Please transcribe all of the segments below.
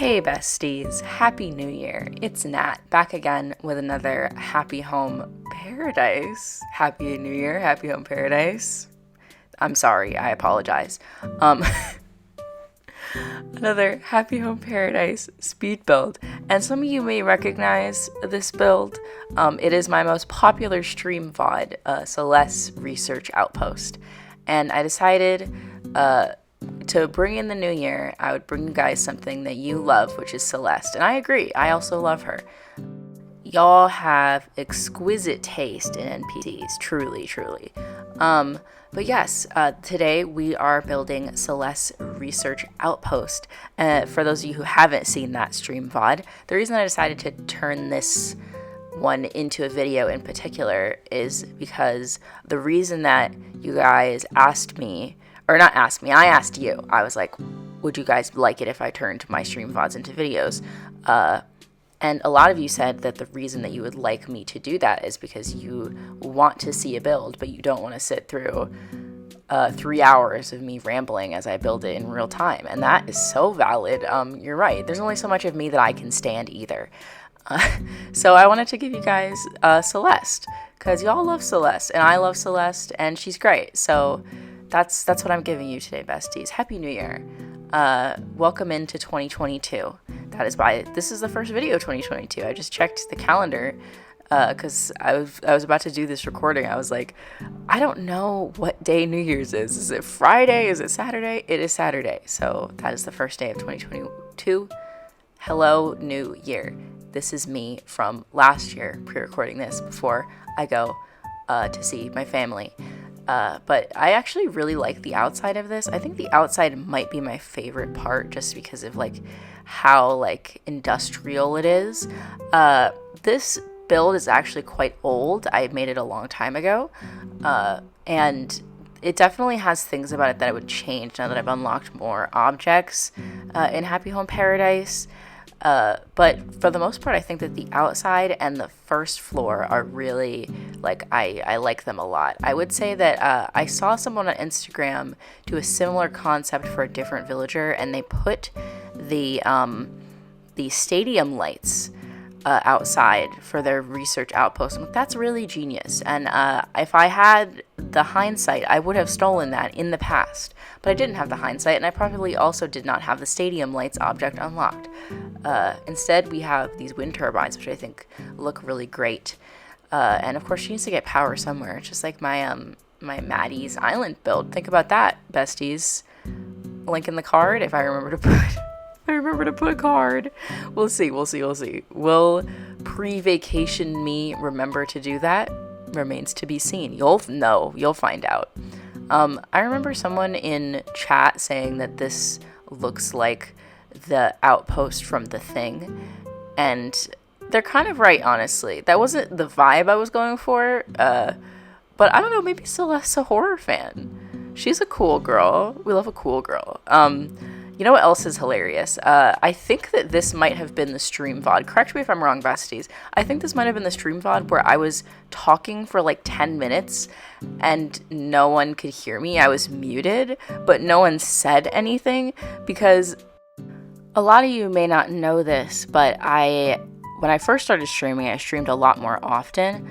Hey besties, Happy New Year. It's Nat, back again with another Happy Home Paradise. Happy New Year, Happy Home Paradise. I'm sorry, I apologize. Another Happy Home Paradise speed build. And some of you may recognize this build. It is my most popular stream VOD, Celeste Research Outpost. And I decided to bring in the new year, I would bring you guys something that you love, which is Celeste. And I agree, I also love her. Y'all have exquisite taste in NPCs, truly. But yes, today we are building Celeste Research Outpost. For those of you who haven't seen that stream VOD, the reason I decided to turn this one into a video in particular is because the reason that you guys asked me, or not asked me, I asked you. I was like, would you guys like it if I turned my stream VODs into videos? And a lot of you said that the reason that you would like me to do that is because you want to see a build, but you don't want to sit through 3 hours of me rambling as I build it in real time. And that is so valid. You're right. There's only so much of me that I can stand either. So I wanted to give you guys Celeste, because y'all love Celeste, and I love Celeste, and she's great. So that's what I'm giving you today, besties. Happy New Year. Welcome into 2022. This is the first video of 2022. I just checked the calendar because I was about to do this recording. I was like, I don't know what day New Year's is. Is it Friday? Is it Saturday? It is Saturday. So that is the first day of 2022. Hello, New Year. This is me from last year, pre-recording this before I go to see my family. But I actually really like the outside of this. I think the outside might be my favorite part just because of how industrial it is. This build is actually quite old. I made it a long time ago. And it definitely has things about it that I would change now that I've unlocked more objects in Happy Home Paradise. But for the most part, I think that the outside and the first floor are really, I like them a lot. I would say that I saw someone on Instagram do a similar concept for a different villager, and they put the stadium lights outside for their research outpost. I'm like, that's really genius. And if I had the hindsight, I would have stolen that in the past. But I didn't have the hindsight, and I probably also did not have the stadium lights object unlocked. Instead, we have these wind turbines, which I think look really great. And of course, she needs to get power somewhere. It's just like my Maddie's Island build. Think about that, besties. Link in the card if I remember to put a card. We'll see. Will pre-vacation me remember to do that? Remains to be seen. You'll know. You'll find out. I remember someone in chat saying that this looks like the outpost from The Thing, and they're kind of right, honestly. That wasn't the vibe I was going for, but I don't know, maybe Celeste's a horror fan. She's a cool girl. We love a cool girl. You know what else is hilarious? I think that this might have been the stream VOD. Correct me if I'm wrong, besties. I think this might have been the stream VOD where I was talking for 10 minutes and no one could hear me. I was muted, but no one said anything because a lot of you may not know this, but when I first started streaming, I streamed a lot more often.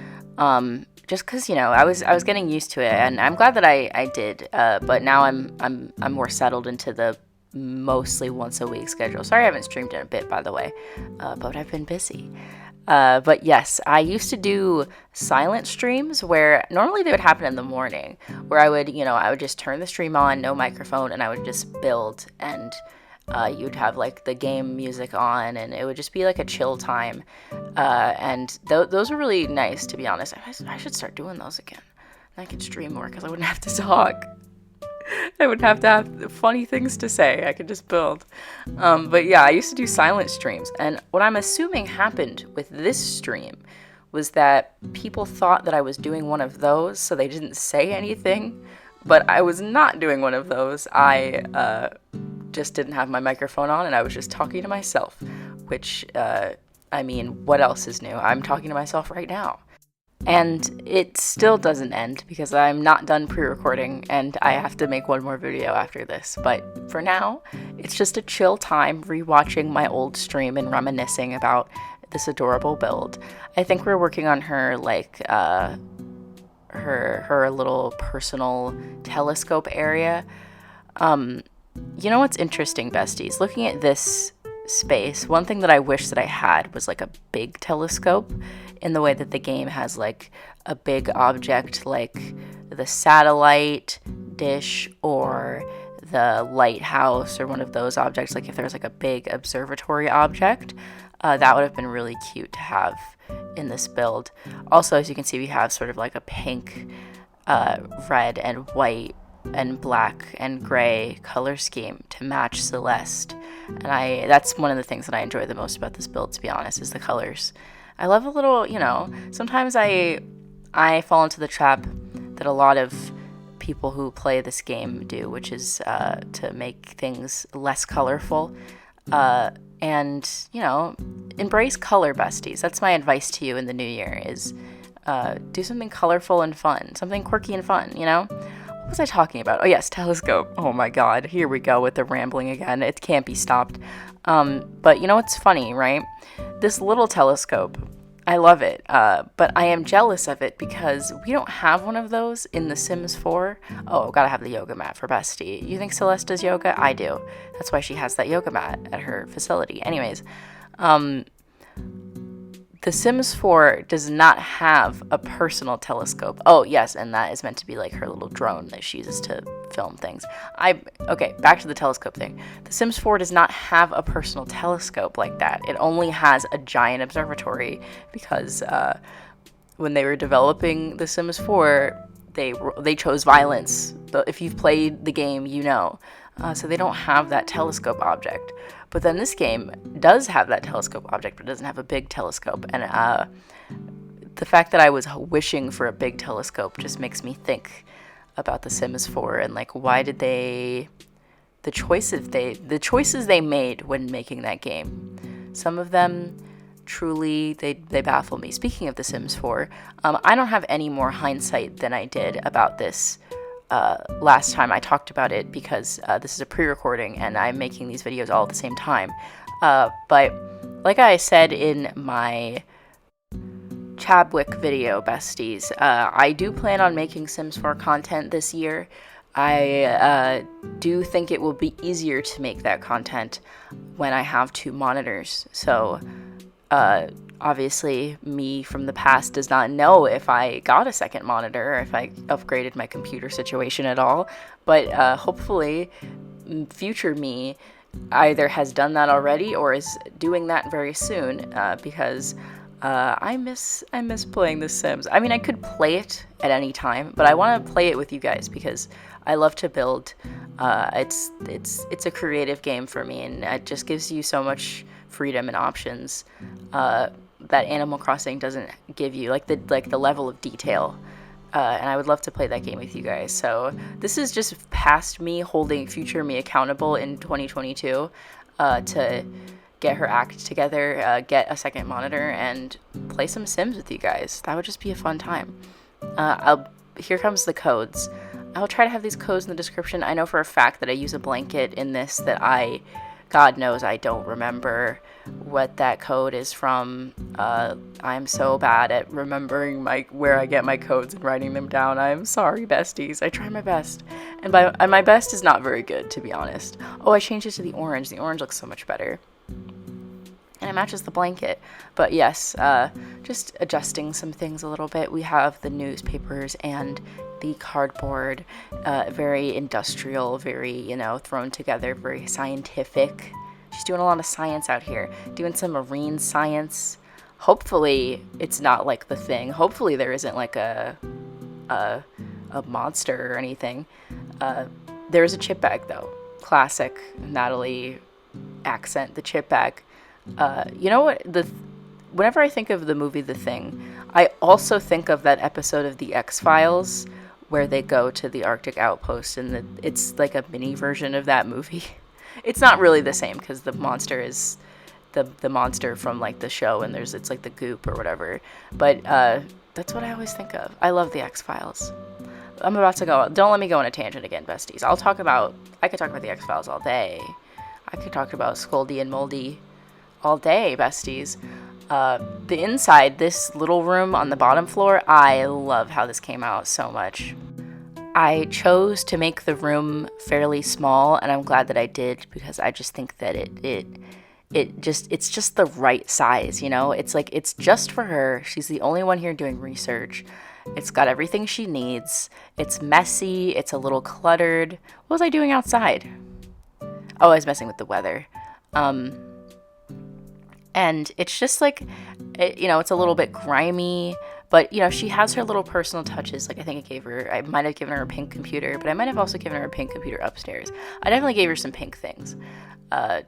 Just because, I was getting used to it, and I'm glad that I did. But now I'm more settled into the mostly once a week schedule. Sorry I haven't streamed in a bit, by the way, but I've been busy. But yes, I used to do silent streams where normally they would happen in the morning, where I would just turn the stream on, no microphone, and I would just build, and you'd have the game music on, and it would just be a chill time. And those were really nice, to be honest. I should start doing those again. And I could stream more because I wouldn't have to talk. I would have to have funny things to say. I could just build. But yeah, I used to do silent streams. And what I'm assuming happened with this stream was that people thought that I was doing one of those, so they didn't say anything. But I was not doing one of those. I just didn't have my microphone on, and I was just talking to myself. Which, what else is new? I'm talking to myself right now. And it still doesn't end because I'm not done pre-recording and I have to make one more video after this. But for now, it's just a chill time rewatching my old stream and reminiscing about this adorable build. I think we're working on her her little personal telescope area. You know what's interesting, besties? Looking at this space, one thing that I wish that I had was like a big telescope, in the way that the game has like a big object like the satellite dish or the lighthouse or one of those objects. Like if there was like a big observatory object, that would have been really cute to have in this build. Also, as you can see, we have sort of like a pink, red and white and black and gray color scheme to match Celeste. And that's one of the things that I enjoy the most about this build, to be honest, is the colors. I love a little, sometimes I fall into the trap that a lot of people who play this game do, which is to make things less colorful. And, embrace color, besties. That's my advice to you in the new year is do something colorful and fun, something quirky and fun, What was I talking about? Oh, yes, telescope. Oh, my God. Here we go with the rambling again. It can't be stopped. But you know what's funny, right? This little telescope, I love it, but I am jealous of it because we don't have one of those in The Sims 4. Oh, gotta have the yoga mat for Bestie. You think Celeste does yoga? I do. That's why she has that yoga mat at her facility. Anyways, The Sims 4 does not have a personal telescope. Oh, yes, and that is meant to be like her little drone that she uses to film things. Okay, back to the telescope thing. The Sims 4 does not have a personal telescope like that. It only has a giant observatory because when they were developing The Sims 4, they chose violence. If you've played the game, you know. So they don't have that telescope object. But then this game does have that telescope object, but it doesn't have a big telescope. And the fact that I was wishing for a big telescope just makes me think about The Sims 4 and like why did the choices they made when making that game. Some of them truly they baffle me. Speaking of The Sims 4, I don't have any more hindsight than I did about this last time I talked about it because this is a pre-recording and I'm making these videos all at the same time. But like I said in my Chadwick video, besties, I do plan on making Sims 4 content this year. I do think it will be easier to make that content when I have 2 monitors. So obviously, me from the past does not know if I got a second monitor or if I upgraded my computer situation at all. But hopefully, future me either has done that already or is doing that very soon because I miss playing The Sims. I mean, I could play it at any time, but I want to play it with you guys because I love to build. It's a creative game for me, and it just gives you so much freedom and options that Animal Crossing doesn't give you, like the level of detail. And I would love to play that game with you guys. So this is just past me holding future me accountable in 2022 to get her act together, get a second monitor, and play some Sims with you guys. That would just be a fun time. Here comes the codes. I'll try to have these codes in the description. I know for a fact that I use a blanket in this that God knows I don't remember what that code is from. I'm so bad at remembering where I get my codes and writing them down. I'm sorry, besties. I try my best. And my best is not very good, to be honest. Oh, I changed it to the orange. The orange looks so much better. And it matches the blanket. But yes, just adjusting some things a little bit. We have the newspapers and the cardboard, very industrial, very, thrown together, very scientific. She's doing a lot of science out here, doing some marine science. Hopefully it's not like The Thing. Hopefully there isn't like a monster or anything. There is a chip bag though. Classic Natalie accent, the chip bag. You know what? Whenever I think of the movie The Thing, I also think of that episode of The X-Files where they go to the Arctic outpost, and it's like a mini version of that movie. It's not really the same because the monster is the monster from like the show, and it's like the goop or whatever. But That's what I always think of. I love the X-Files. I'm about to go. Don't let me go on a tangent again, besties. I could talk about the X-Files all day. I could talk about Scoldy and Moldy all day, besties. The inside, this little room on the bottom floor, I love how this came out so much. I chose to make the room fairly small, and I'm glad that I did, because I just think that it's just the right size, you know? It's like, it's just for her. She's the only one here doing research. It's got everything she needs. It's messy. It's a little cluttered. What was I doing outside? Oh, I was messing with the weather. And it's just like, it's a little bit grimy, but, she has her little personal touches. Like, I might have given her a pink computer, but I might have also given her a pink computer upstairs. I definitely gave her some pink things,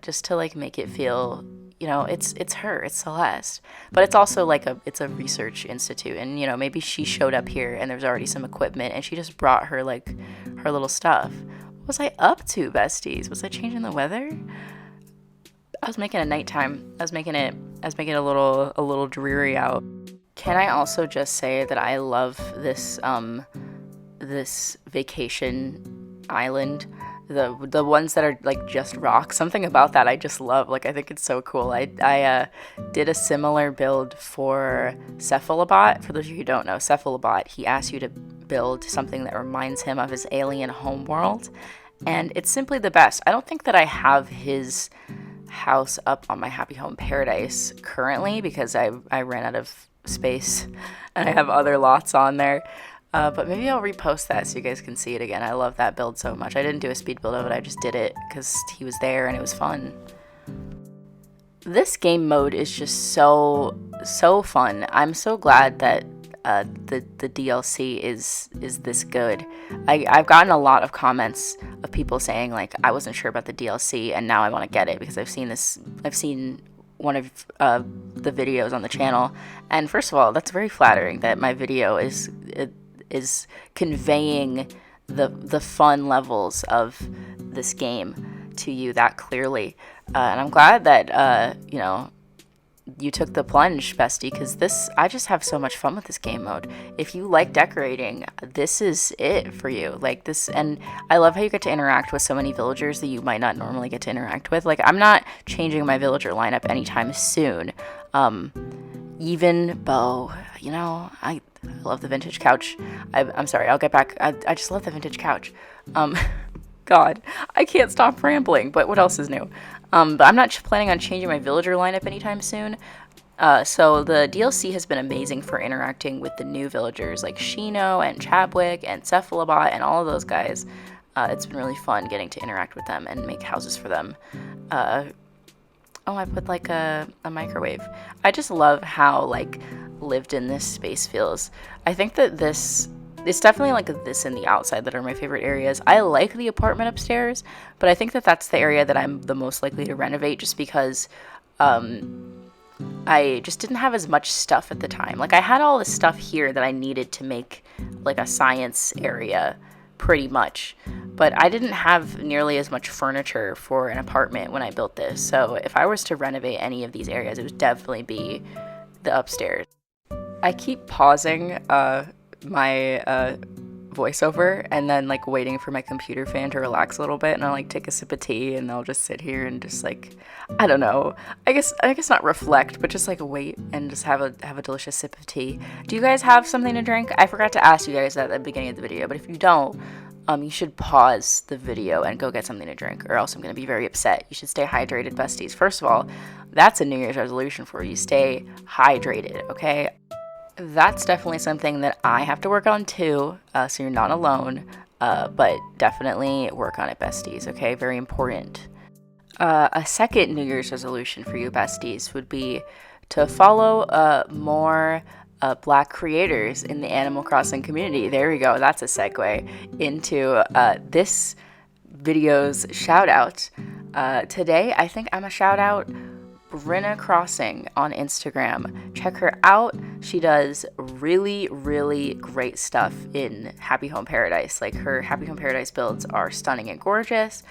just to, like, make it feel, it's her, it's Celeste. But it's also like it's a research institute, and, maybe she showed up here and there's already some equipment and she just brought her, like, her little stuff. What was I up to, besties? Was I changing the weather? I was making it nighttime. I was making it a little dreary out. Can I also just say that I love this this vacation island, the ones that are like just rocks. Something about that I just love. Like, I think it's so cool. I did a similar build for Cephalobot. For those of you who don't know, Cephalobot, he asks you to build something that reminds him of his alien homeworld, and it's simply the best. I don't think that I have his house up on my Happy Home Paradise currently, because I ran out of space and I have other lots on there, but maybe I'll repost that so you guys can see it again. I love that build so much. I didn't do a speed build of it, I just did it because he was there and it was fun. This game mode is just so fun. I'm so glad that the DLC is this good. I've gotten a lot of comments of people saying, like, I wasn't sure about the DLC and now I want to get it because I've seen one of the videos on the channel, and first of all, that's very flattering that my video is conveying the fun levels of this game to you that clearly, and I'm glad that you took the plunge, bestie, because I just have so much fun with this game mode. If you like decorating, this is it for you. Like this, and I love how you get to interact with so many villagers that you might not normally get to interact with. Like, I'm not changing my villager lineup anytime soon. Even Bo, I love the vintage couch. I'm sorry, I'll get back. I just love the vintage couch. God, I can't stop rambling, but what else is new? But I'm not planning on changing my villager lineup anytime soon. So the DLC has been amazing for interacting with the new villagers like Shino and Chadwick and Cephalobot and all of those guys. It's been really fun getting to interact with them and make houses for them. I put like a microwave. I just love how like lived in this space feels. I think that it's definitely like this and the outside that are my favorite areas. I like the apartment upstairs, but I think that that's the area that I'm the most likely to renovate just because I just didn't have as much stuff at the time. Like, I had all this stuff here that I needed to make like a science area pretty much, but I didn't have nearly as much furniture for an apartment when I built this. So if I was to renovate any of these areas, it would definitely be the upstairs. I keep pausing my voiceover and then like waiting for my computer fan to relax a little bit, and I'll like take a sip of tea and I'll just sit here and just like, I don't know, I guess not reflect, but just like wait and just have a delicious sip of tea. Do you guys have something to drink? I forgot to ask you guys that at the beginning of the video, but if you don't, you should pause the video and go get something to drink, or else I'm going to be very upset. You should stay hydrated, besties. First of all, that's a New Year's resolution for you. Stay hydrated, okay? That's definitely something that I have to work on too, so you're not alone, but definitely work on it, besties, okay? Very important. A second New Year's resolution for you, besties, would be to follow more Black creators in the Animal Crossing community. There we go. That's a segue into this video's shout out. Today, I think I'm a shout out Brenna Crossing on Instagram. Check her out. She does really, really great stuff in Happy Home Paradise. Like, her Happy Home Paradise builds are stunning and gorgeous.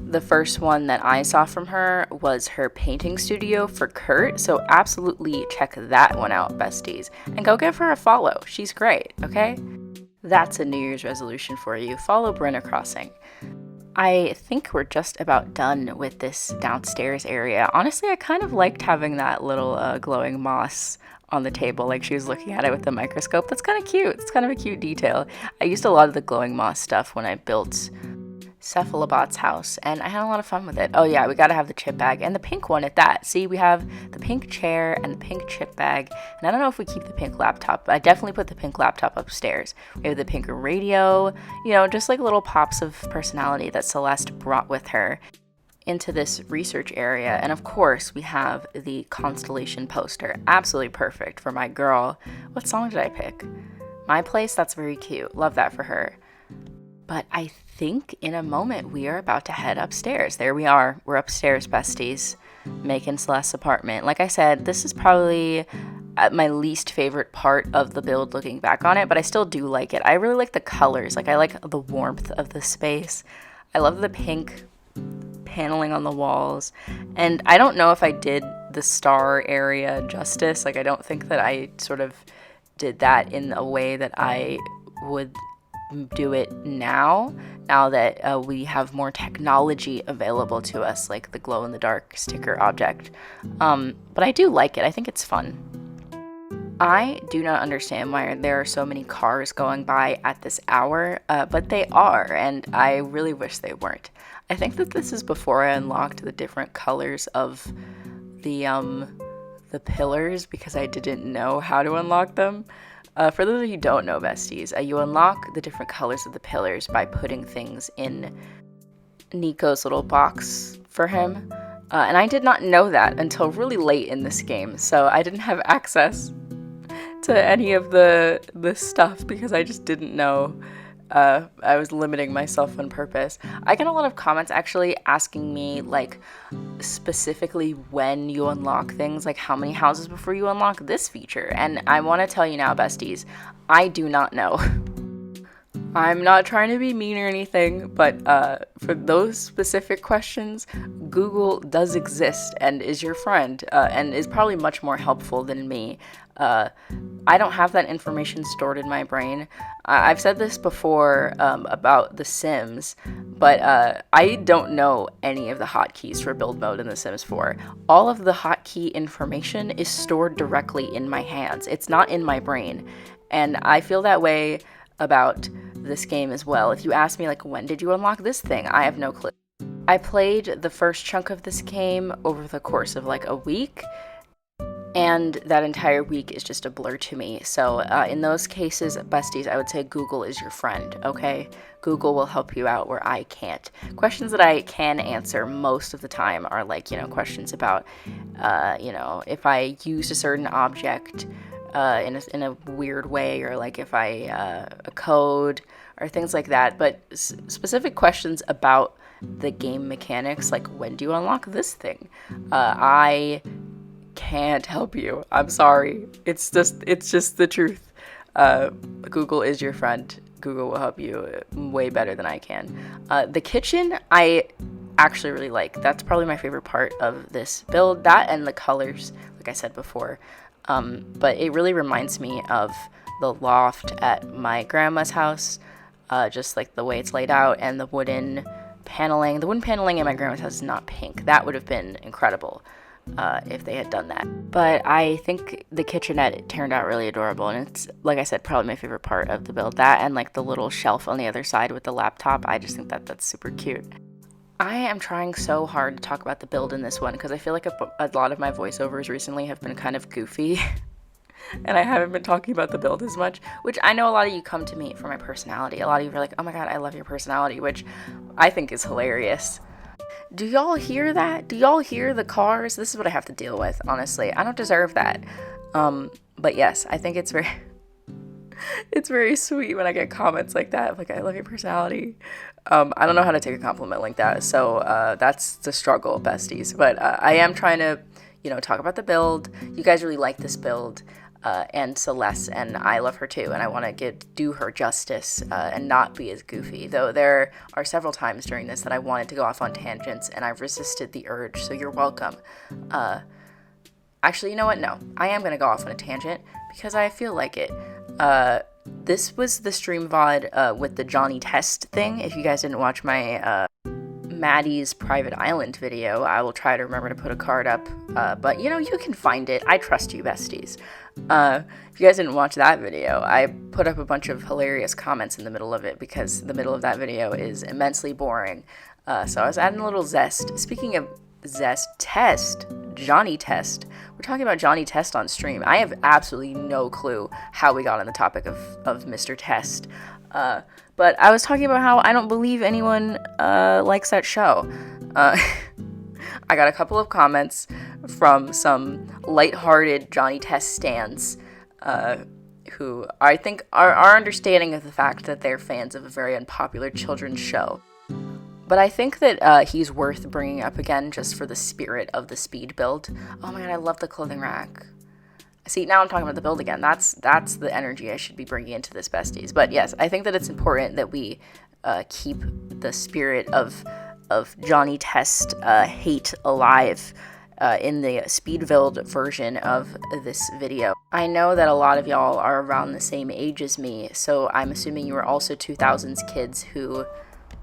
The first one that I saw from her was her painting studio for Kurt, so absolutely check that one out, besties. And go give her a follow. She's great, okay? That's a New Year's resolution for you. Follow Brenna Crossing. I think we're just about done with this downstairs area. Honestly, I kind of liked having that little glowing moss on the table, like she was looking at it with the microscope. That's kind of cute. It's kind of a cute detail. I used a lot of the glowing moss stuff when I built Cephalobot's house, and I had a lot of fun with it. Oh yeah, we gotta have the chip bag, and the pink one at that. See, we have the pink chair and the pink chip bag, and I don't know if we keep the pink laptop, but I definitely put the pink laptop upstairs. We have the pink radio, you know, just like little pops of personality that Celeste brought with her into this research area. And of course, we have the constellation poster. Absolutely perfect for my girl. What song did I pick? My Place? That's very cute. Love that for her. But I think in a moment we are about to head upstairs. There we are. We're upstairs, besties, making Celeste's apartment. Like I said, this is probably my least favorite part of the build looking back on it, but I still do like it. I really like the colors. Like, I like the warmth of the space. I love the pink paneling on the walls. And I don't know if I did the star area justice. Like, I don't think that I sort of did that in a way that I would do it now that we have more technology available to us, like the glow-in-the-dark sticker object. But I do like it. I think it's fun. I do not understand why there are so many cars going by at this hour, but they are, and I really wish they weren't. I think that this is before I unlocked the different colors of the pillars, because I didn't know how to unlock them. For those of you who don't know, besties, you unlock the different colors of the pillars by putting things in Nico's little box for him. And I did not know that until really late in this game, so I didn't have access to any of the stuff because I just didn't know. I was limiting myself on purpose. I get a lot of comments actually asking me, like, specifically when you unlock things, like how many houses before you unlock this feature. And I want to tell you now, besties, I do not know. I'm not trying to be mean or anything, but for those specific questions, Google does exist and is your friend, and is probably much more helpful than me. I don't have that information stored in my brain. I've said this before about The Sims, but I don't know any of the hotkeys for build mode in The Sims 4. All of the hotkey information is stored directly in my hands. It's not in my brain. And I feel that way about this game as well. If you ask me, like, when did you unlock this thing? I have no clue. I played the first chunk of this game over the course of like a week, and that entire week is just a blur to me. So in those cases, besties, I would say Google is your friend, okay? Google will help you out where I can't. Questions that I can answer most of the time are like, you know, questions about, you know, if I used a certain object in a weird way, or like if I a code or things like that. But specific questions about the game mechanics, like when do you unlock this thing? I can't help you. I'm sorry. It's just the truth. Google is your friend. Google will help you way better than I can. The kitchen, I actually really like. That's probably my favorite part of this build. That and the colors, like I said before. But it really reminds me of the loft at my grandma's house, just like the way it's laid out, and the wooden paneling. The wooden paneling in my grandma's house is not pink. That would have been incredible if they had done that. But I think the kitchenette turned out really adorable, and it's, like I said, probably my favorite part of the build. That and like the little shelf on the other side with the laptop. I just think that that's super cute. I am trying so hard to talk about the build in this one because I feel like a lot of my voiceovers recently have been kind of goofy and I haven't been talking about the build as much, which I know a lot of you come to me for my personality. A lot of you are like, oh my god, I love your personality, which I think is hilarious. Do y'all hear that? Do y'all hear the cars? This is what I have to deal with, honestly. I don't deserve that. But yes, I think it's very... it's very sweet when I get comments like that, like, I love your personality. I don't know how to take a compliment like that, so that's the struggle, besties. But I am trying to, you know, talk about the build. You guys really like this build. and Celeste, and I love her too, and I want to do her justice and not be as goofy, though there are several times during this that I wanted to go off on tangents, and I've resisted the urge, so you're welcome. Actually, you know what? No, I am going to go off on a tangent, because I feel like it. This was the stream VOD with the Johnny Test thing. If you guys didn't watch my Maddie's Private Island video, I will try to remember to put a card up, but you know, you can find it. I trust you, besties. If you guys didn't watch that video, I put up a bunch of hilarious comments in the middle of it because the middle of that video is immensely boring, so I was adding a little zest. Speaking of zest, Johnny Test. We're talking about Johnny Test on stream. I have absolutely no clue how we got on the topic of Mr. Test. But I was talking about how I don't believe anyone likes that show. I got a couple of comments from some lighthearted Johnny Test stans who I think are understanding of the fact that they're fans of a very unpopular children's show. But I think that he's worth bringing up again just for the spirit of the speed build. Oh my god, I love the clothing rack. See, now I'm talking about the build again. That's the energy I should be bringing into this, besties. But yes, I think that it's important that we keep the spirit of Johnny Test hate alive in the speed build version of this video. I know that a lot of y'all are around the same age as me, so I'm assuming you are also 2000s kids who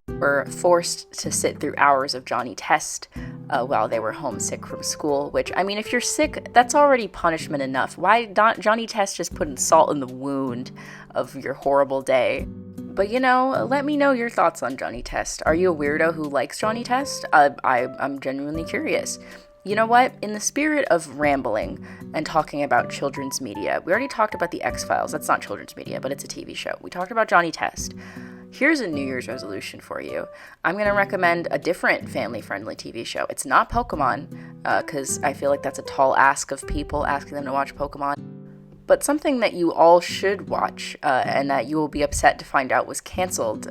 were forced to sit through hours of Johnny Test while they were homesick from school, which, I mean, if you're sick, that's already punishment enough. Why don't Johnny Test just put salt in the wound of your horrible day? But, you know, let me know your thoughts on Johnny Test. Are you a weirdo who likes Johnny Test? I'm genuinely curious. You know what? In the spirit of rambling and talking about children's media, we already talked about the X-Files. That's not children's media, but it's a TV show. We talked about Johnny Test. Here's a New Year's resolution for you. I'm going to recommend a different family-friendly TV show. It's not Pokemon, because I feel like that's a tall ask of people, asking them to watch Pokemon. But something that you all should watch, and that you will be upset to find out was canceled,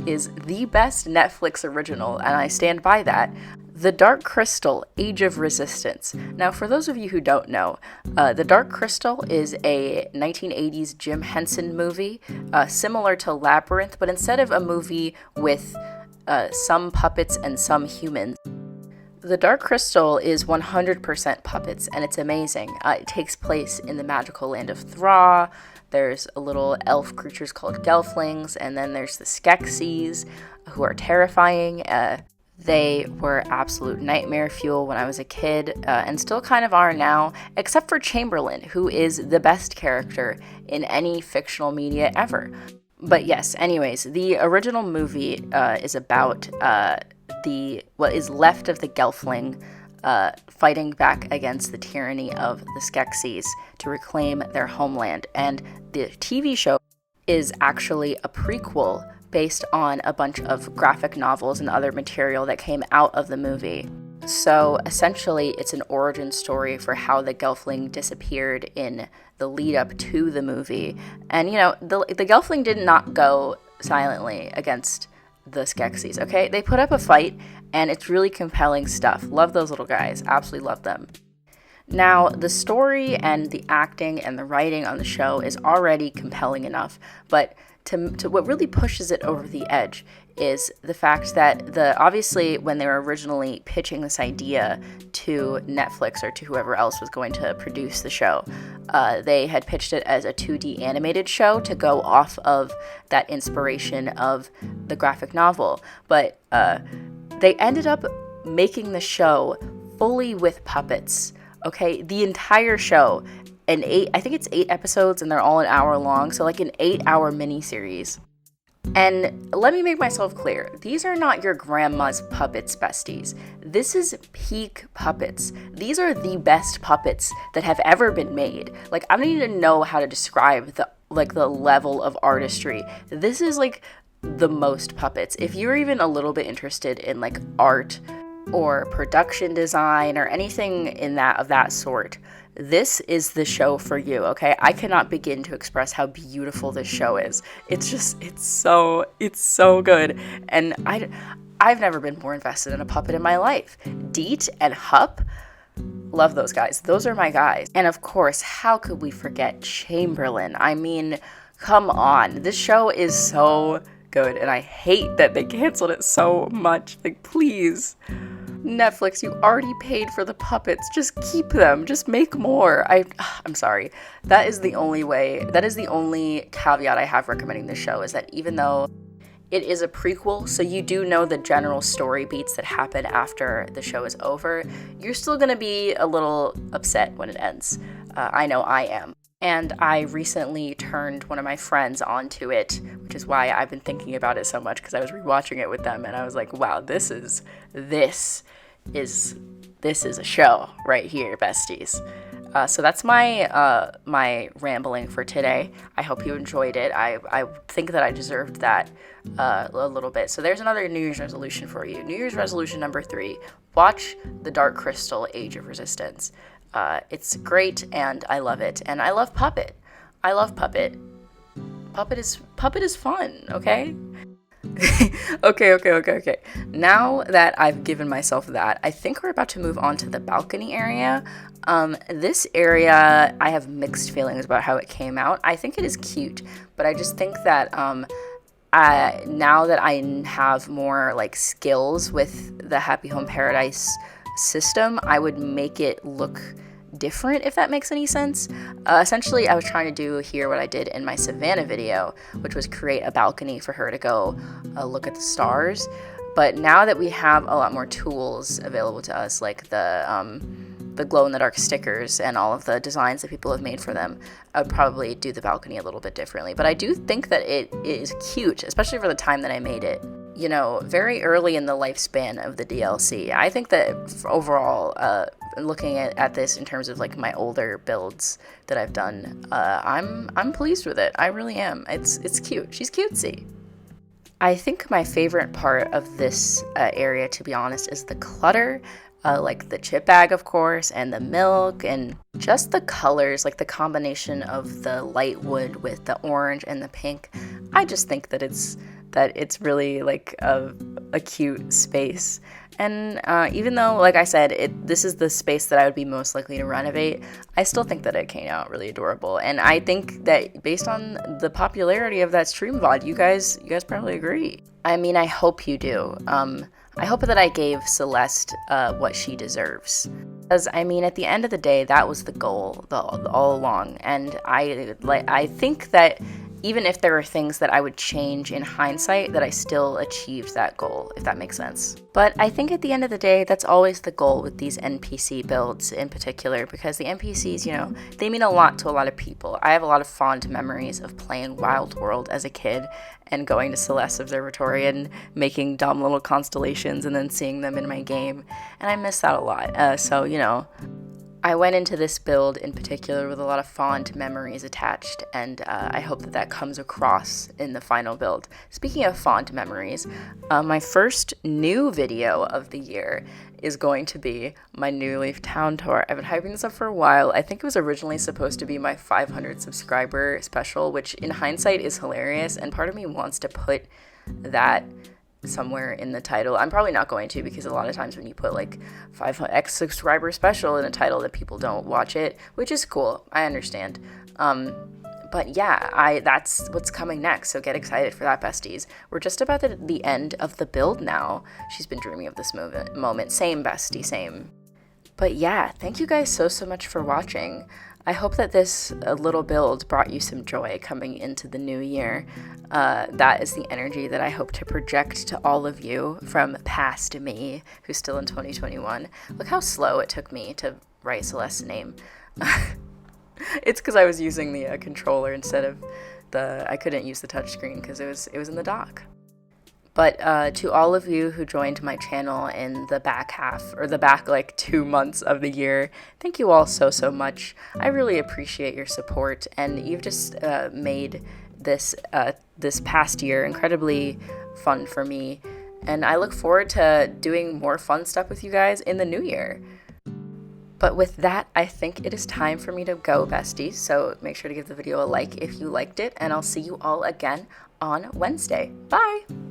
is the best Netflix original, and I stand by that. The Dark Crystal: Age of Resistance. Now, for those of you who don't know, The Dark Crystal is a 1980s Jim Henson movie, similar to Labyrinth, but instead of a movie with some puppets and some humans, The Dark Crystal is 100% puppets, and it's amazing. It takes place in the magical land of Thra. There's little elf creatures called Gelflings, and then there's the Skeksis, who are terrifying. They were absolute nightmare fuel when I was a kid, and still kind of are now, except for Chamberlain, who is the best character in any fictional media ever. But yes, anyways, the original movie is about what is left of the Gelfling fighting back against the tyranny of the Skeksis to reclaim their homeland. And the TV show is actually a prequel based on a bunch of graphic novels and other material that came out of the movie. So essentially, it's an origin story for how the Gelfling disappeared in the lead up to the movie. And, you know, the Gelfling did not go silently against the Skeksis, okay? They put up a fight, and it's really compelling stuff. Love those little guys. Absolutely love them. Now, the story and the acting and the writing on the show is already compelling enough, but to what really pushes it over the edge is the fact that obviously when they were originally pitching this idea to Netflix or to whoever else was going to produce the show, they had pitched it as a 2D animated show to go off of that inspiration of the graphic novel. But they ended up making the show fully with puppets. Okay, the entire show. I think it's 8 episodes and they're all an hour long, so like an 8-hour miniseries. And let me make myself clear, these are not your grandma's puppets, besties. This is peak puppets. These are the best puppets that have ever been made. Like, I don't even know how to describe the level of artistry. This is like the most puppets. If you're even a little bit interested in like art or production design or anything of that sort, this is the show for you, okay? I cannot begin to express how beautiful this show is. It's so good. And I've never been more invested in a puppet in my life. Deet and Hup, Love those guys. Those are my guys. And of course, how could we forget Chamberlain? I mean, come on. This show is so good, and I hate that they canceled it so much. Like, please. Netflix, you already paid for the puppets. Just keep them. Just make more. I'm sorry. That is the only caveat I have recommending this show, is that even though it is a prequel, so you do know the general story beats that happen after the show is over, you're still going to be a little upset when it ends. I know I am. And I recently turned one of my friends onto it, which is why I've been thinking about it so much, because I was rewatching it with them, and I was like, wow, this is a show right here, besties. So that's my rambling for today. I hope you enjoyed it. I think that I deserved that a little bit. So there's another New Year's resolution for you. New Year's resolution number 3: watch The Dark Crystal: Age of Resistance. It's great, and I love it. And I love Puppet. Puppet is fun, okay? Okay. Now that I've given myself that, I think we're about to move on to the balcony area. This area, I have mixed feelings about how it came out. I think it is cute, but I just think that now that I have more like skills with the Happy Home Paradise system, I would make it look different, if that makes any sense. Essentially, I was trying to do here what I did in my Savannah video, which was create a balcony for her to go look at the stars. But now that we have a lot more tools available to us, like the glow-in-the-dark stickers and all of the designs that people have made for them, I would probably do the balcony a little bit differently. But I do think that it is cute, especially for the time that I made it. You know, very early in the lifespan of the DLC. I think that overall, looking at this in terms of like my older builds that I've done, I'm pleased with it. I really am. It's cute. She's cutesy. I think my favorite part of this area, to be honest, is the clutter. Like the chip bag, of course, and the milk, and just the colors, like the combination of the light wood with the orange and the pink. I just think that it's really like a cute space. And even though, like I said, this is the space that I would be most likely to renovate, I still think that it came out really adorable. And I think that based on the popularity of that stream VOD, you guys probably agree. I mean, I hope you do. I hope that I gave Celeste what she deserves. Because, I mean, at the end of the day, that was the goal all along. And I think that even if there were things that I would change in hindsight, that I still achieved that goal, if that makes sense. But I think at the end of the day, that's always the goal with these NPC builds in particular, because the NPCs, you know, they mean a lot to a lot of people. I have a lot of fond memories of playing Wild World as a kid and going to Celeste Observatory and making dumb little constellations and then seeing them in my game, and I miss that a lot. So, you know, I went into this build in particular with a lot of fond memories attached, and I hope that comes across in the final build. Speaking of fond memories, my first new video of the year is going to be my New Leaf Town Tour. I've been hyping this up for a while. I think it was originally supposed to be my 500 subscriber special, which in hindsight is hilarious, and part of me wants to put that somewhere in the title. I'm probably not going to, because a lot of times when you put like 500x subscriber special in a title, that people don't watch it, which is cool. I understand. But yeah, that's what's coming next, so get excited for that, besties. We're just about at the end of the build now. She's been dreaming of this moment. Same, bestie, same. But yeah, thank you guys so much for watching. I hope that this little build brought you some joy coming into the new year. That is the energy that I hope to project to all of you from past me, who's still in 2021. Look how slow it took me to write Celeste's name. It's because I was using the controller instead of I couldn't use the touchscreen because it was in the dock. But to all of you who joined my channel in the back half, or the back like 2 months of the year, thank you all so much. I really appreciate your support, and you've just made this past year incredibly fun for me. And I look forward to doing more fun stuff with you guys in the new year. But with that, I think it is time for me to go, besties. So make sure to give the video a like if you liked it, and I'll see you all again on Wednesday. Bye!